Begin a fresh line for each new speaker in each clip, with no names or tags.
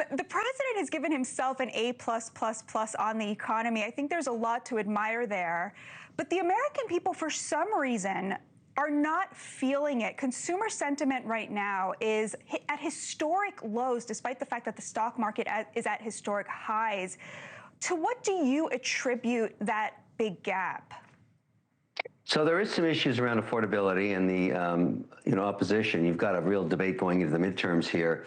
The president has given himself an A+++ on the economy. I think there's a lot to admire there. But the American people, for some reason, are not feeling it. Consumer sentiment right now is at historic lows, despite the fact that the stock market is at historic highs. To what do you attribute that big gap?
So there is some issues around affordability and the opposition. You've got a real debate going into the midterms here.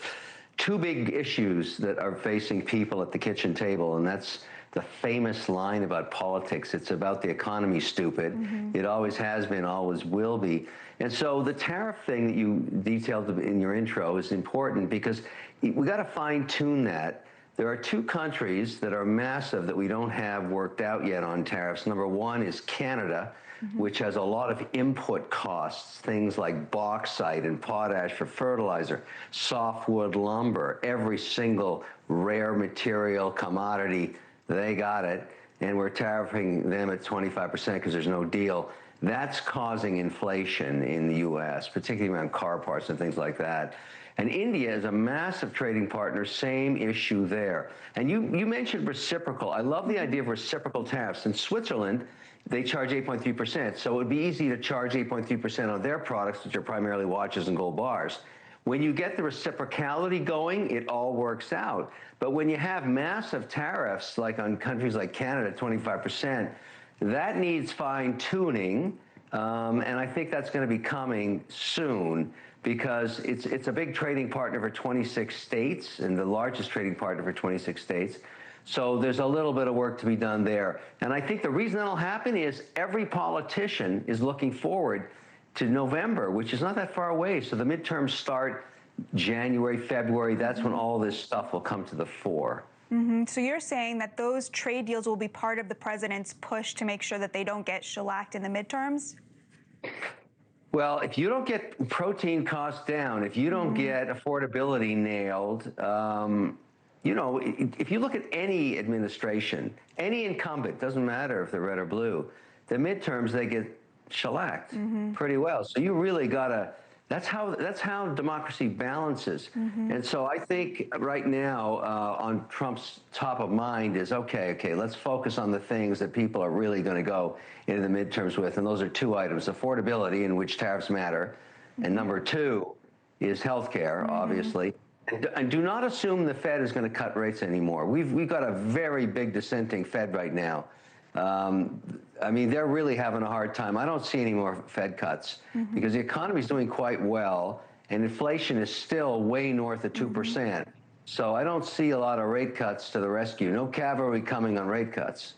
Two big issues that are facing people at the kitchen table, and that's the famous line about politics. It's about the economy, stupid. It always has been, always will be. And so the tariff thing that you detailed in your intro is important because we got to fine tune that. There are two countries that are massive that we don't have worked out yet on tariffs. Number one is Canada, which has a lot of input costs, things like bauxite and potash for fertilizer, softwood lumber, every single rare material, commodity, they got it. And we're tariffing them at 25% because there's no deal. That's causing inflation in the U.S., particularly around car parts and things like that. And India is a massive trading partner, same issue there. And you mentioned reciprocal. I love the idea of reciprocal tariffs. In Switzerland, they charge 8.3%. So it would be easy to charge 8.3% on their products, which are primarily watches and gold bars. When you get the reciprocality going, it all works out. But when you have massive tariffs, like on countries like Canada, 25%, that needs fine-tuning. And I think that's going to be coming soon because it's a big trading partner for 26 states and the largest trading partner for 26 states. So there's a little bit of work to be done there. And I think the reason that'll happen is every politician is looking forward to November, which is not that far away. So the midterms start January, February. That's when all this stuff will come to the fore.
So you're saying that those trade deals will be part of the president's push to make sure that they don't get shellacked in the midterms?
Well, if you don't get protein costs down, if you don't get affordability nailed, if you look at any administration, any incumbent, doesn't matter if they're red or blue, the midterms, they get shellacked pretty well. So you really got to, that's how democracy balances. And so I think right now on Trump's top of mind is, okay, let's focus on the things that people are really going to go into the midterms with. And those are two items: affordability, in which tariffs matter. And number two is healthcare, obviously. And do not assume the Fed is going to cut rates anymore. We've got a very big dissenting Fed right now. I mean, they're really having a hard time. I don't see any more Fed cuts because the economy is doing quite well and inflation is still way north of 2%. So I don't see a lot of rate cuts to the rescue. No cavalry coming on rate cuts.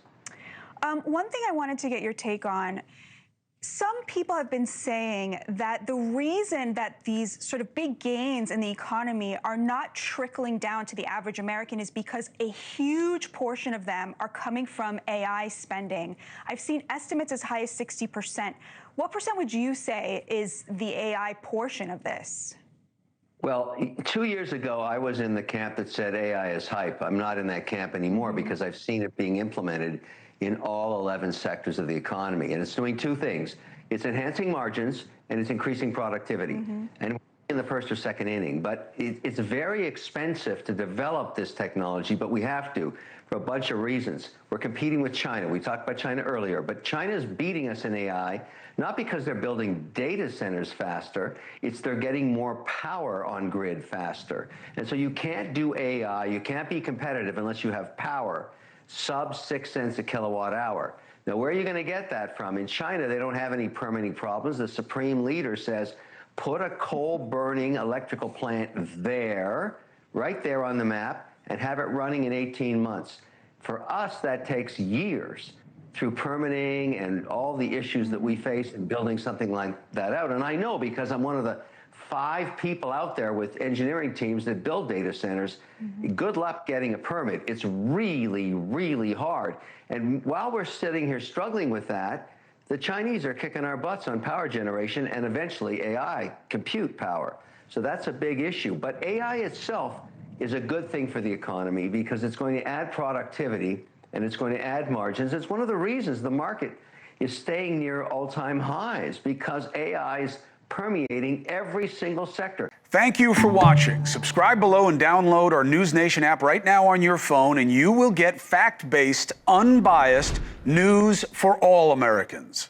One thing I wanted to get your take on, some people have been saying that the reason that these sort of big gains in the economy are not trickling down to the average American is because a huge portion of them are coming from AI spending. I've seen estimates as high as 60%. What percent would you say is the AI portion of this?
Well, 2 years ago, I was in the camp that said AI is hype. I'm not in that camp anymore because I've seen it being implemented in all 11 sectors of the economy. And it's doing two things. It's enhancing margins and it's increasing productivity. And we're in the first or second inning. But it's very expensive to develop this technology, but we have to for a bunch of reasons. We're competing with China. We talked about China earlier, but China is beating us in AI, not because they're building data centers faster, it's they're getting more power on grid faster. And so you can't do AI, you can't be competitive unless you have power. Sub 6 cents a kilowatt hour. Now, where are you going to get that from? In China, they don't have any permitting problems. The supreme leader says, put a coal-burning electrical plant there, right there on the map, and have it running in 18 months. For us, that takes years through permitting and all the issues that we face in building something like that out. And I know because I'm one of the 5 people out there with engineering teams that build data centers. Good luck getting a permit. It's really, really hard. And while we're sitting here struggling with that, the Chinese are kicking our butts on power generation and eventually AI, compute power. So that's a big issue. But AI itself is a good thing for the economy because it's going to add productivity and it's going to add margins. It's one of the reasons the market is staying near all-time highs because AI is permeating every single sector.
Thank you for watching. Subscribe below and download our NewsNation app right now on your phone, and you will get fact-based, unbiased news for all Americans.